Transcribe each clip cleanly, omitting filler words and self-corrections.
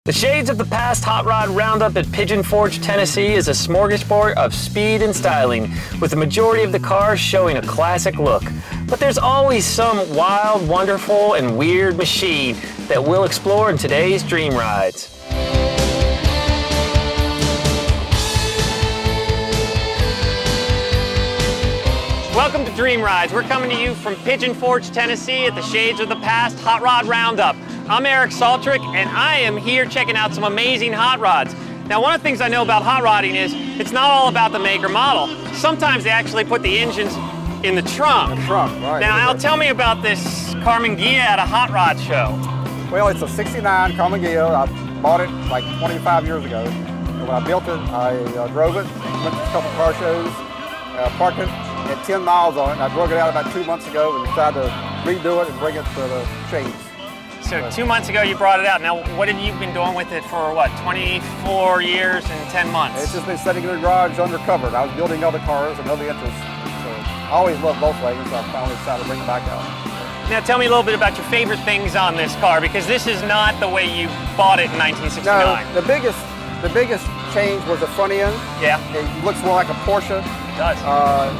The Shades of the Past Hot Rod Roundup at Pigeon Forge, Tennessee is a smorgasbord of speed and styling, with the majority of the cars showing a classic look. But there's always some wild, wonderful, and weird machine that we'll explore in today's Dream Rides. Welcome to Dream Rides. We're coming to you from Pigeon Forge, Tennessee at the Shades of the Past Hot Rod Roundup. I'm Eric Saltrick, and I am here checking out some amazing hot rods. Now, one of the things I know about hot rodding is it's not all about the make or model. Sometimes they actually put the engines in the trunk. Right. Now, Al, tell me about this Carmen Ghia at a hot rod show. Well, it's a '69 Carmen Ghia. I bought it like 25 years ago. And when I built it, I drove it, went to a couple car shows, parked it, had 10 miles on it, and I drug it out about 2 months ago and decided to redo it and bring it to the Shades. So 2 months ago you brought it out. Now, what have you been doing with it for, what, 24 years and 10 months? It's just been sitting in the garage undercover. I was building other cars and other interests. So I always loved Volkswagen, so I finally decided to bring it back out. Now tell me a little bit about your favorite things on this car, because this is not the way you bought it in 1969. No, the biggest change was the front end. Yeah. It looks more like a Porsche. It does.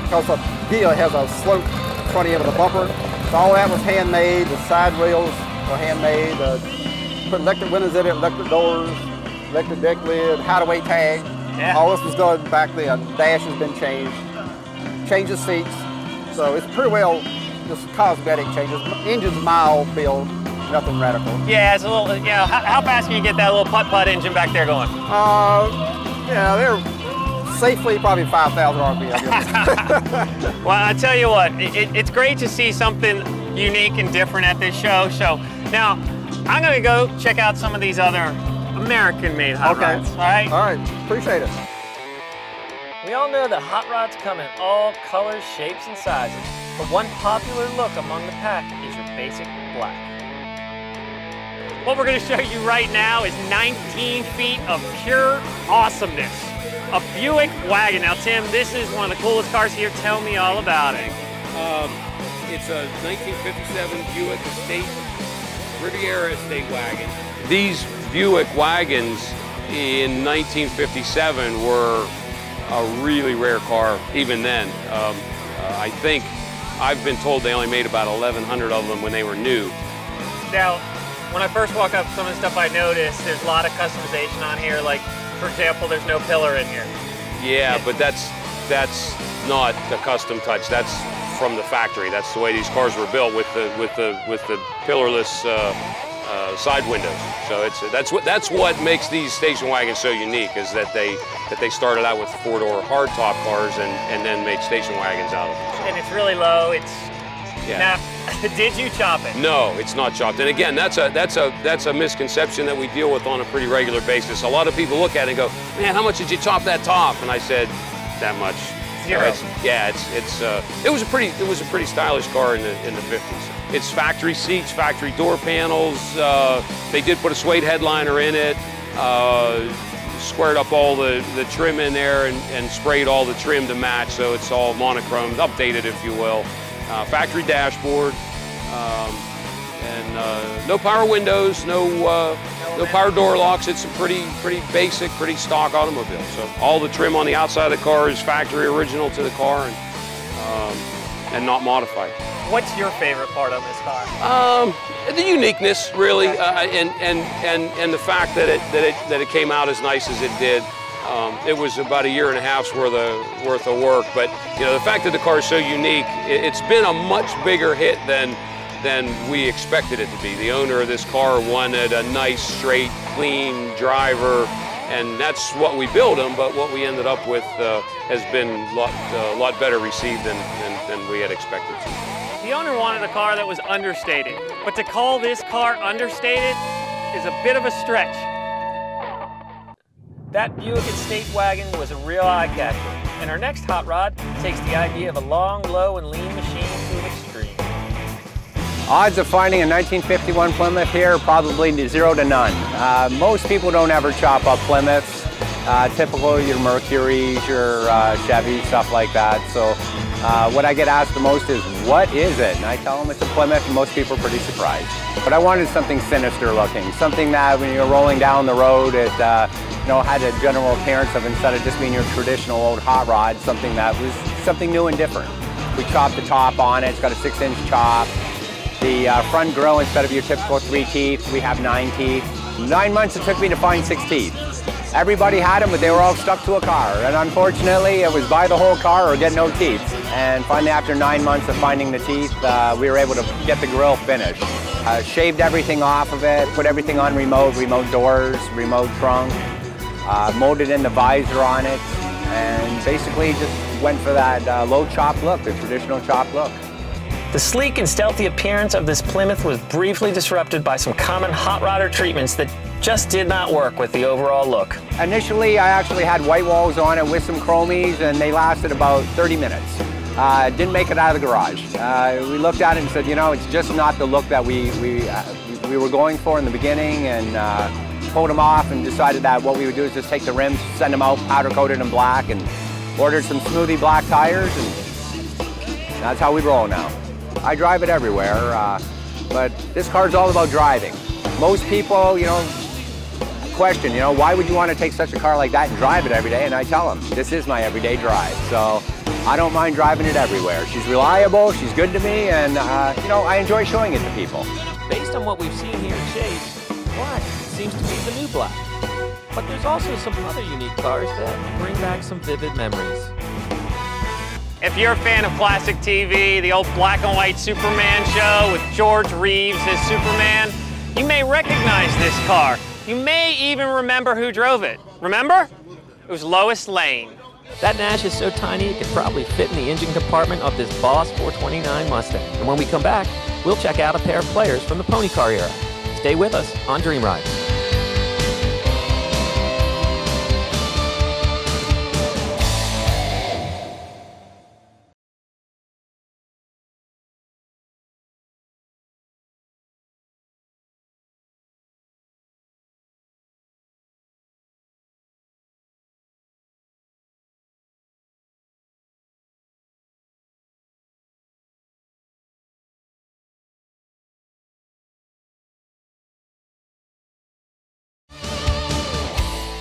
Because the Ghia has a sloped front end with a bumper. So all that was handmade. The side rails were handmade. Put electric windows in it, electric doors, electric deck lid, hideaway tag. Yeah. All this was done back then. Dash has been changed. Changed the seats. So it's pretty well just cosmetic changes. Engine's mild build, nothing radical. Yeah, it's a little, you know, how fast can you get that little putt-putt engine back there going? Yeah, they're safely probably 5,000 RPM. I guess. Well, I tell you what, it's great to see something unique and different at this show. So now, I'm gonna go check out some of these other American-made hot rods, all right? All right, appreciate it. We all know that hot rods come in all colors, shapes, and sizes, but one popular look among the pack is your basic black. What we're going to show you right now is 19 feet of pure awesomeness. A Buick wagon. Now, Tim, this is one of the coolest cars here. Tell me all about it. It's a 1957 Buick Estate, Riviera Estate wagon. These Buick wagons in 1957 were a really rare car even then. I think I've been told they only made about 1,100 of them when they were new. Now, when I first walk up, some of the stuff I noticed, there's a lot of customization on here. Like, for example, there's no pillar in here. Yeah, but that's not a custom touch. That's from the factory. That's the way these cars were built, with the pillarless side windows. So that's what makes these station wagons so unique, is that they started out with four-door hardtop cars and then made station wagons out of them. So. And it's really low. It's yeah. Now, did you chop it? No, it's not chopped. And again, that's a misconception that we deal with on a pretty regular basis. A lot of people look at it and go, "Man, how much did you chop that top?" And I said, "That much." Zero. It was a pretty stylish car in the 50s. It's factory seats, factory door panels. They did put a suede headliner in it. Squared up all the trim in there and sprayed all the trim to match, so it's all monochromed, updated, if you will. Factory dashboard, and no power windows, no power door locks. It's a pretty basic, pretty stock automobile. So all the trim on the outside of the car is factory original to the car and not modified. What's your favorite part of this car? The uniqueness, really, and the fact that it came out as nice as it did. It was about 1.5 years worth of work, but you know, the fact that the car is so unique, it's been a much bigger hit than we expected it to be. The owner of this car wanted a nice, straight, clean driver, and that's what we built him. But what we ended up with has been a lot better received than we had expected to. The owner wanted a car that was understated, but to call this car understated is a bit of a stretch. That Buick Estate wagon was a real eye-catcher, and our next hot rod takes the idea of a long, low, and lean machine to an extreme. Odds of finding a 1951 Plymouth here, probably 0 to none. Most people don't ever chop up Plymouths. Typical your Mercurys, your Chevy, stuff like that. So What I get asked the most is, what is it? And I tell them it's a Plymouth, and most people are pretty surprised. But I wanted something sinister looking, something that when you're rolling down the road, it had a general appearance of, instead of just being your traditional old hot rod, something that was something new and different. We chopped the top on it. It's got a 6-inch chop. The front grille, instead of your typical 3 teeth, we have 9 teeth. 9 months it took me to find 6 teeth. Everybody had them, but they were all stuck to a car. And unfortunately, it was buy the whole car or get no teeth. And finally, after 9 months of finding the teeth, we were able to get the grille finished. Shaved everything off of it, put everything on remote doors, remote trunk, molded in the visor on it, and basically just went for that low chop look, the traditional chop look. The sleek and stealthy appearance of this Plymouth was briefly disrupted by some common hot rodder treatments that just did not work with the overall look. Initially, I actually had white walls on it with some chromies, and they lasted about 30 minutes. Didn't make it out of the garage. We looked at it and said, it's just not the look that we were going for in the beginning, and pulled them off and decided that what we would do is just take the rims, send them out, powder coated them black, and ordered some smoothie black tires, and that's how we roll now. I drive it everywhere, but this car's all about driving. Most people, question, why would you want to take such a car like that and drive it every day? And I tell them, this is my everyday drive. So I don't mind driving it everywhere. She's reliable, she's good to me, and I enjoy showing it to people. Based on what we've seen here in Shades, black seems to be the new black. But there's also some other unique cars that bring back some vivid memories. If you're a fan of classic TV, the old black and white Superman show with George Reeves as Superman, you may recognize this car. You may even remember who drove it. Remember? It was Lois Lane. That Nash is so tiny it could probably fit in the engine compartment of this Boss 429 Mustang. And when we come back, we'll check out a pair of players from the pony car era. Stay with us on Dream Ride.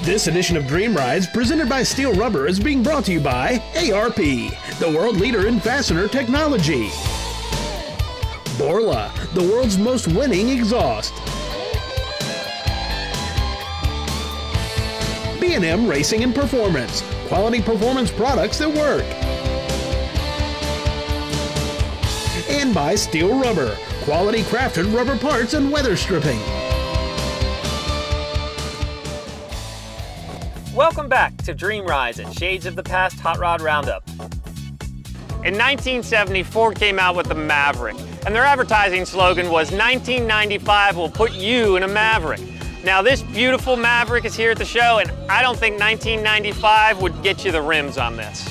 This edition of Dream Rides, presented by Steel Rubber, is being brought to you by ARP, the world leader in fastener technology. Borla, the world's most winning exhaust. B&M Racing and Performance, quality performance products that work. And by Steel Rubber, quality crafted rubber parts and weather stripping. Welcome back to Dream Rides and Shades of the Past Hot Rod Roundup. In 1970, Ford came out with the Maverick, and their advertising slogan was, "1995 will put you in a Maverick." Now this beautiful Maverick is here at the show, and I don't think 1995 would get you the rims on this.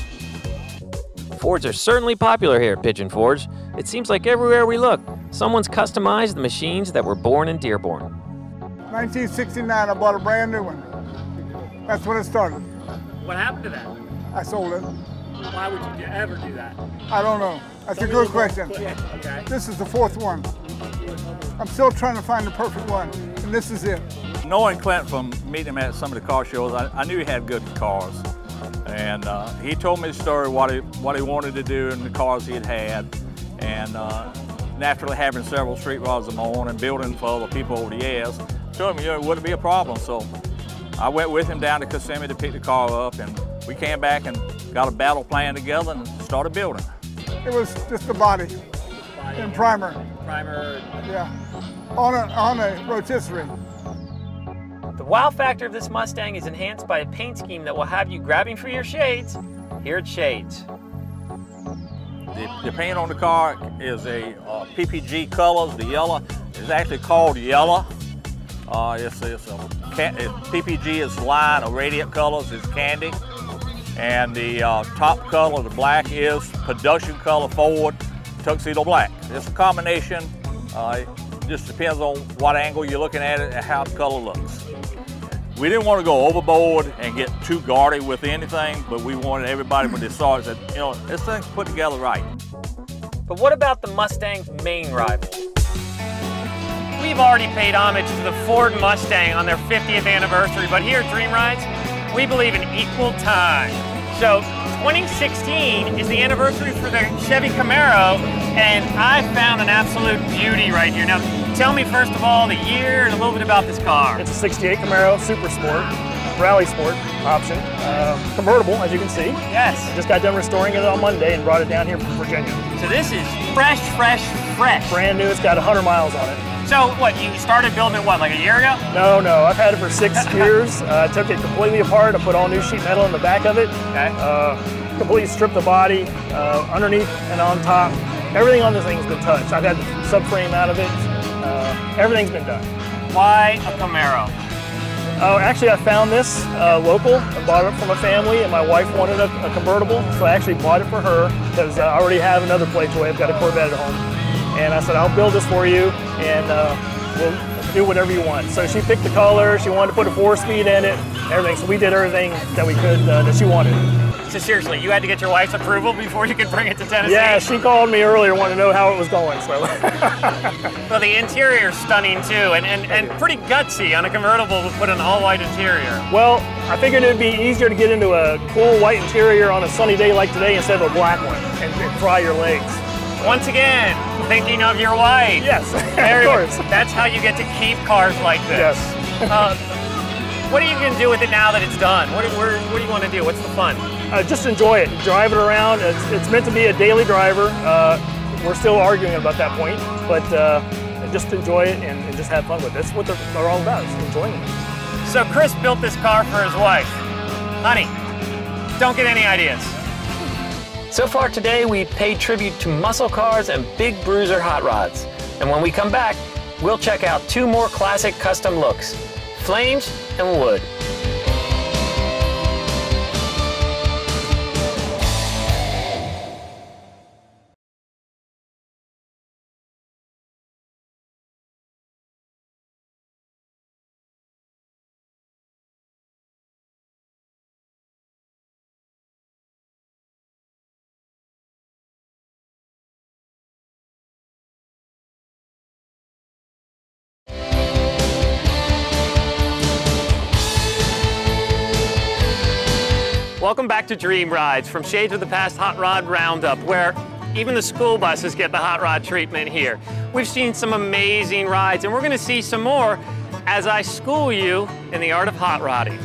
Fords are certainly popular here at Pigeon Forge. It seems like everywhere we look, someone's customized the machines that were born in Dearborn. 1969, I bought a brand new one. That's when it started. What happened to that? I sold it. Why would you ever do that? I don't know. That's a good question. Okay. This is the 4th one. I'm still trying to find the perfect one, and this is it. Knowing Clint from meeting him at some of the car shows, I knew he had good cars. And he told me the story, what he wanted to do in the cars he had. And naturally having several street rods of my own and building for other people over the years, told me it wouldn't be a problem. So I went with him down to Kissimmee to pick the car up, and we came back and got a battle plan together and started building. It was just the body and primer. Primer. Yeah, on a rotisserie. The wow factor of this Mustang is enhanced by a paint scheme that will have you grabbing for your shades here at Shades. The paint on the car is a PPG colors. The yellow is actually called yellow. PPG is line of radiant colors is candy, and the top color, the black, is production color Ford tuxedo black. It's a combination. It just depends on what angle you're looking at it and how the color looks. We didn't want to go overboard and get too gaudy with anything, but we wanted everybody when they saw it said, you know, this thing's put together right. But what about the Mustang's main rival? We've already paid homage to the Ford Mustang on their 50th anniversary, but here at Dream Rides, we believe in equal time. So 2016 is the anniversary for the Chevy Camaro, and I found an absolute beauty right here. Now, tell me first of all the year and a little bit about this car. It's a 68 Camaro Super Sport, Rally Sport option, convertible as you can see. Yes. Just got done restoring it on Monday and brought it down here from Virginia. So this is fresh. Brand new, it's got 100 miles on it. So what, you started building it, what, like a year ago? No, I've had it for 6 years. I took it completely apart. I put all new sheet metal in the back of it. Okay. Completely stripped the body, underneath and on top. Everything on this thing's been touched. I've had the subframe out of it. Everything's been done. Why a Camaro? Oh, actually I found this local. I bought it from a family and my wife wanted a convertible, so I actually bought it for her because I already have another Playtoy. I've got a Corvette at home. And I said, I'll build this for you and we'll do whatever you want. So she picked the color, she wanted to put a 4-speed in it, everything. So we did everything that we could that she wanted. So seriously, you had to get your wife's approval before you could bring it to Tennessee? Yeah, she called me earlier, wanted to know how it was going. So. Well, the interior's stunning too, and pretty gutsy on a convertible to put an all-white interior. Well, I figured it'd be easier to get into a cool white interior on a sunny day like today instead of a black one and fry your legs. Once again, thinking of your wife. Yes, of course. That's how you get to keep cars like this. Yes. What are you going to do with it now that it's done? What do you want to do? What's the fun? Just enjoy it. Drive it around. It's meant to be a daily driver. We're still arguing about that point, but just enjoy it and just have fun with it. That's what they're all about, is enjoying it. So Chris built this car for his wife. Honey, don't get any ideas. So far today, we've paid tribute to muscle cars and big bruiser hot rods. And when we come back, we'll check out 2 more classic custom looks, flames and wood. Welcome back to Dream Rides from Shades of the Past Hot Rod Roundup, where even the school buses get the hot rod treatment here. We've seen some amazing rides, and we're going to see some more as I school you in the art of hot rodding.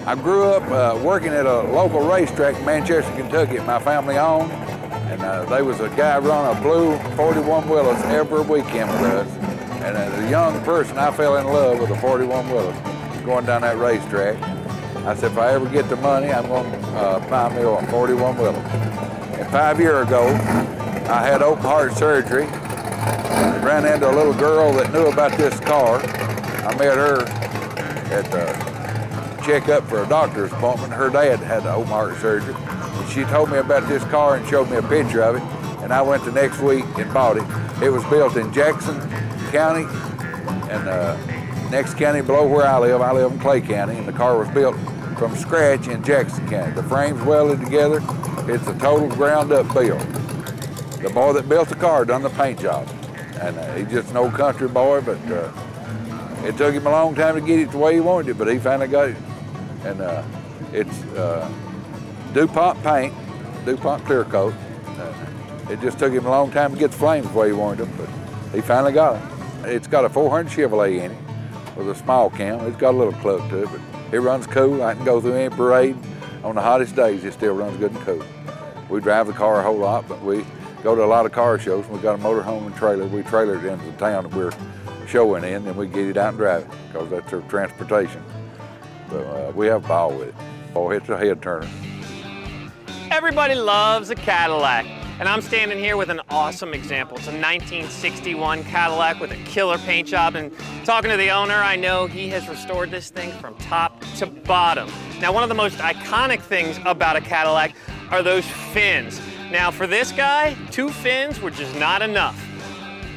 I grew up working at a local racetrack in Manchester, Kentucky, my family owned, and there was a guy running a blue 41 Willis every weekend with us. And as a young person, I fell in love with a 41 Willis going down that racetrack. I said, if I ever get the money, I'm going to buy me a 41 Willis. And 5 years ago, I had open heart surgery. I ran into a little girl that knew about this car. I met her at the checkup for a doctor's appointment. Her dad had open heart surgery. And she told me about this car and showed me a picture of it. And I went the next week and bought it. It was built in Jackson County and next county below where I live in Clay County, and the car was built from scratch in Jackson County. The frame's welded together. It's a total ground-up build. The boy that built the car done the paint job, and he's just an old country boy, but it took him a long time to get it the way he wanted it, but he finally got it. And it's DuPont paint, DuPont clear coat. It just took him a long time to get the flames the way he wanted them, but he finally got it. It's got a 400 Chevrolet in it with a small cam. It's got a little cluck to it, but it runs cool. I can go through any parade. On the hottest days, it still runs good and cool. We drive the car a whole lot, but we go to a lot of car shows. We've got a motorhome and trailer. We trailer it into the town that we're showing in, and we get it out and drive it because that's our transportation. So we have a ball with it. Oh, it's a head turner. Everybody loves a Cadillac. And I'm standing here with an awesome example. It's a 1961 Cadillac with a killer paint job. And talking to the owner, I know he has restored this thing from top to bottom. Now, one of the most iconic things about a Cadillac are those fins. Now, for this guy, 2 fins were just not enough.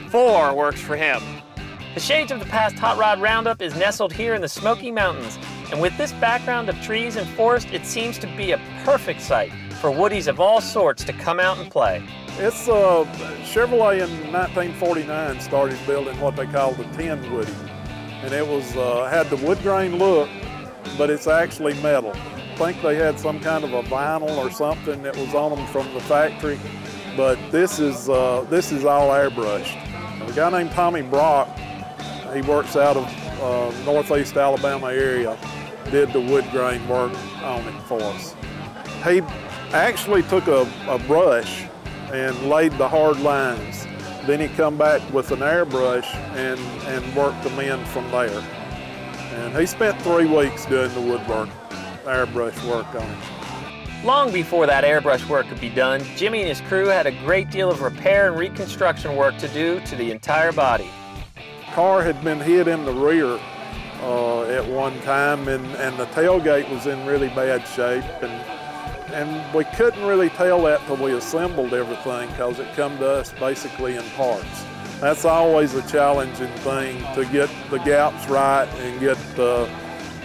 4 works for him. The Shades of the Past Hot Rod Roundup is nestled here in the Smoky Mountains, and with this background of trees and forest, it seems to be a perfect site for woodies of all sorts to come out and play. It's Chevrolet in 1949 started building what they call the tin woody, and it was had the wood grain look, but it's actually metal. I think they had some kind of a vinyl or something that was on them from the factory, but this is all airbrushed. A guy named Tommy Brock, he works out of northeast Alabama area, did the wood grain work on it for us. He actually took a brush and laid the hard lines. Then he come back with an airbrush and worked them in from there. And he spent 3 weeks doing the woodwork, airbrush work on it. Long before that airbrush work could be done, Jimmy and his crew had a great deal of repair and reconstruction work to do to the entire body. The car had been hit in the rear at one time, and the tailgate was in really bad shape. And we couldn't really tell that till we assembled everything, because it come to us basically in parts. That's always a challenging thing, to get the gaps right and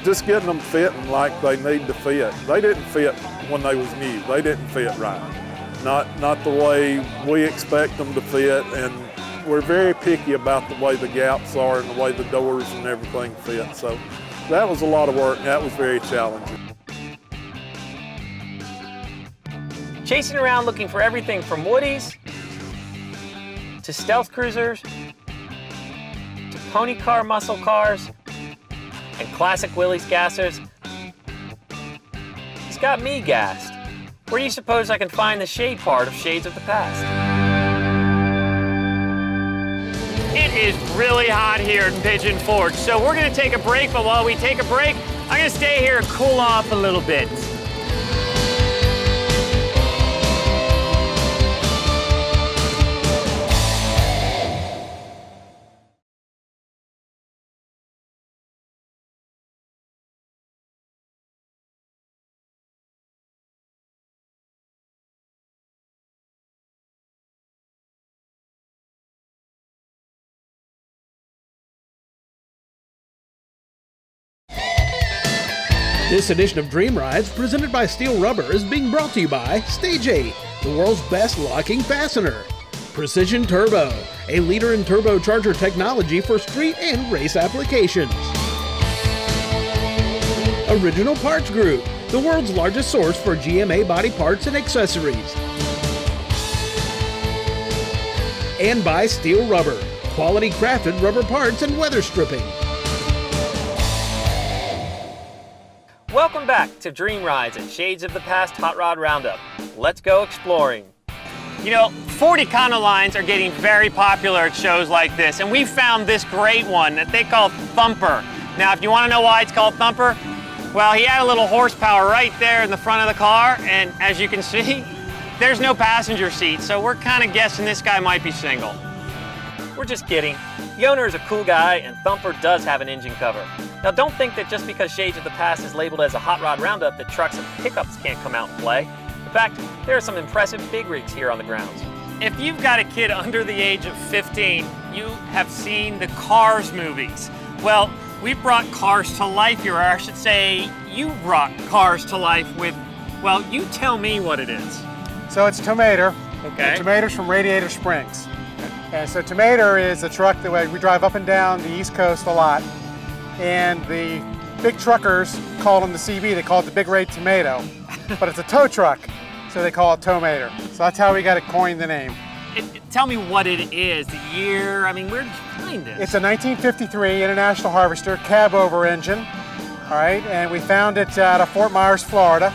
just getting them fitting like they need to fit. They didn't fit when they was new. They didn't fit right. Not the way we expect them to fit, and we're very picky about the way the gaps are and the way the doors and everything fit. So that was a lot of work, and that was very challenging. Chasing around looking for everything from woodies to stealth cruisers to pony car muscle cars and classic Willys gassers. He's got me gassed. Where do you suppose I can find the shade part of Shades of the Past? It is really hot here in Pigeon Forge, so we're gonna take a break, but while we take a break, I'm gonna stay here and cool off a little bit. This edition of Dream Rides, presented by Steel Rubber, is being brought to you by Stage 8, the world's best locking fastener. Precision Turbo, a leader in turbocharger technology for street and race applications. Original Parts Group, the world's largest source for GMA body parts and accessories. And by Steel Rubber, quality crafted rubber parts and weather stripping. Welcome back to Dream Rides at Shades of the Past Hot Rod Roundup. Let's go exploring. You know, 40 Econolines are getting very popular at shows like this, and we found this great one that they call Thumper. Now, if you want to know why it's called Thumper, well, he had a little horsepower right there in the front of the car, and as you can see, there's no passenger seat, so we're kind of guessing this guy might be single. We're just kidding. The owner is a cool guy, and Thumper does have an engine cover. Now, don't think that just because Shades of the Past is labeled as a hot rod roundup that trucks and pickups can't come out and play. In fact, there are some impressive big rigs here on the grounds. If you've got a kid under the age of 15, you have seen the Cars movies. Well, we brought Cars to life here, or I should say, you brought Cars to life with, well, you tell me what it is. So it's Tomater. Okay. Tomater's from Radiator Springs. And so Tomater is a truck that we drive up and down the East Coast a lot. And the big truckers called them the CB, they call it the Big Red Tomato. But it's a tow truck, so they call it Tomater. So that's how we got to coin the name. Tell me what it is, the year, I mean, where did you find this? It's a 1953 International Harvester cab-over engine, all right? And we found it out of Fort Myers, Florida.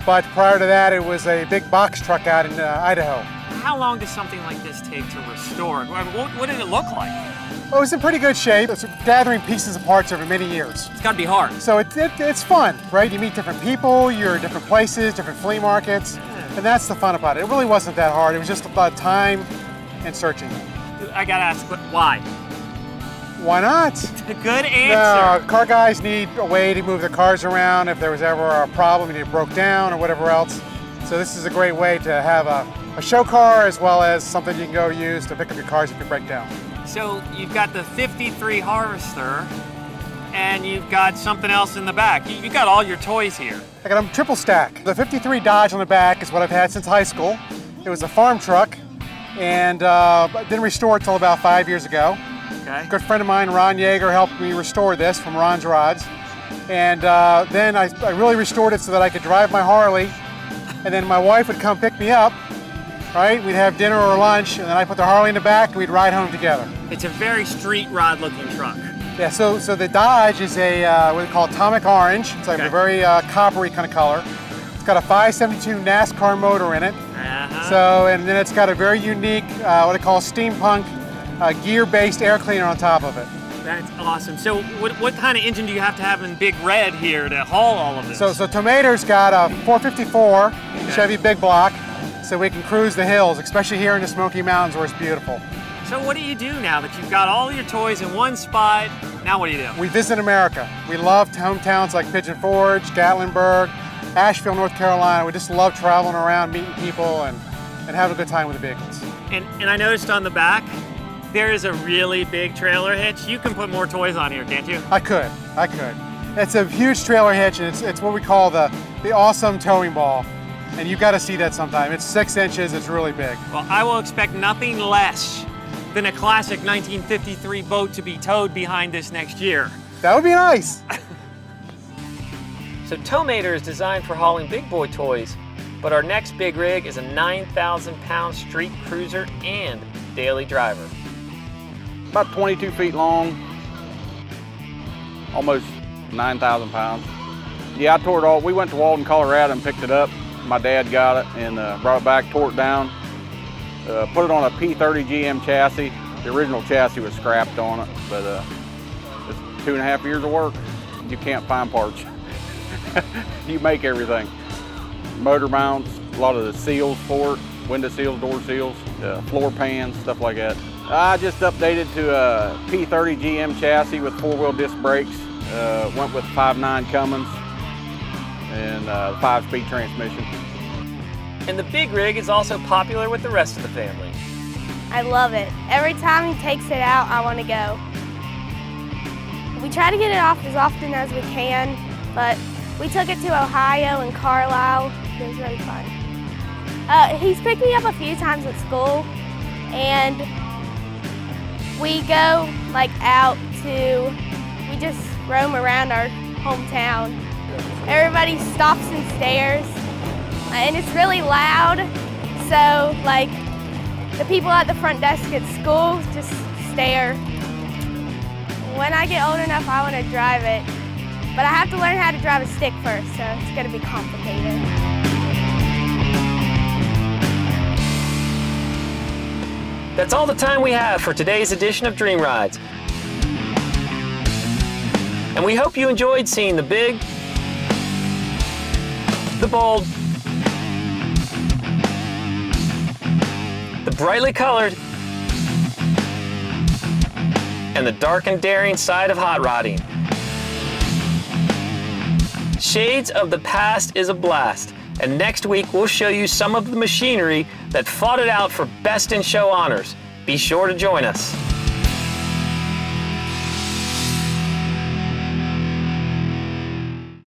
But prior to that, it was a big box truck out in Idaho. How long does something like this take to restore? What did it look like? Well, it was in pretty good shape. It's gathering pieces of parts over many years. It's got to be hard. So it's fun, right? You meet different people, you're at different places, different flea markets, and that's the fun about it. It really wasn't that hard. It was just about time and searching. I got to ask, why? Why not? Good answer. No, car guys need a way to move their cars around if there was ever a problem and it broke down or whatever else. So this is a great way to have a show car as well as something you can go use to pick up your cars if you break down. So you've got the 53 Harvester, and you've got something else in the back. You've got all your toys here. I got them triple stack. The 53 Dodge on the back is what I've had since high school. It was a farm truck, and I didn't restore it till about 5 years ago. Okay. A good friend of mine, Ron Yeager, helped me restore this from Ron's Rods. And then I really restored it so that I could drive my Harley, and then my wife would come pick me up, right? We'd have dinner or lunch, and then I put the Harley in the back, and we'd ride home together. It's a very street rod looking truck. Yeah, so the Dodge is a what they call atomic orange. It's like a very coppery kind of color. It's got a 572 NASCAR motor in it. So, and then it's got a very unique, what they call steampunk gear-based air cleaner on top of it. That's awesome. So what kind of engine do you have to have in Big Red here to haul all of this? So Tomater's got a 454 Chevy big block, so we can cruise the hills, especially here in the Smoky Mountains where it's beautiful. So what do you do now that you've got all your toys in one spot? Now what do you do? We visit America. We love hometowns like Pigeon Forge, Gatlinburg, Asheville, North Carolina. We just love traveling around, meeting people, and having a good time with the vehicles. And I noticed on the back, there is a really big trailer hitch. You can put more toys on here, can't you? I could. It's a huge trailer hitch, and it's what we call the awesome towing ball. And you've got to see that sometime. It's 6 inches, it's really big. Well, I will expect nothing less than a classic 1953 boat to be towed behind this next year. That would be nice. So Towmater is designed for hauling big boy toys, but our next big rig is a 9,000-pound street cruiser and daily driver. About 22 feet long, almost 9,000 pounds. Yeah, I tore it all. We went to Walden, Colorado and picked it up. My dad got it and brought it back, tore it down, put it on a P30 GM chassis. The original chassis was scrapped on it, but it's 2.5 years of work. You can't find parts. You make everything. Motor mounts, a lot of the seals for it, window seals, door seals, floor pans, stuff like that. I just updated to a P30 GM chassis with 4-wheel disc brakes. Went with 5.9 Cummins and 5-speed transmission. And the big rig is also popular with the rest of the family. I love it. Every time he takes it out, I want to go. We try to get it off as often as we can, but we took it to Ohio and Carlisle. It was really fun. He's picked me up a few times at school, and we go we just roam around our hometown. Everybody stops and stares, and it's really loud, so the people at the front desk at school just stare. When I get old enough, I want to drive it, but I have to learn how to drive a stick first, so it's going to be complicated. That's all the time we have for today's edition of Dream Rides. And we hope you enjoyed seeing the big, the bold, the brightly colored, and the dark and daring side of hot rodding. Shades of the Past is a blast, and next week we'll show you some of the machinery that fought it out for Best in Show honors. Be sure to join us.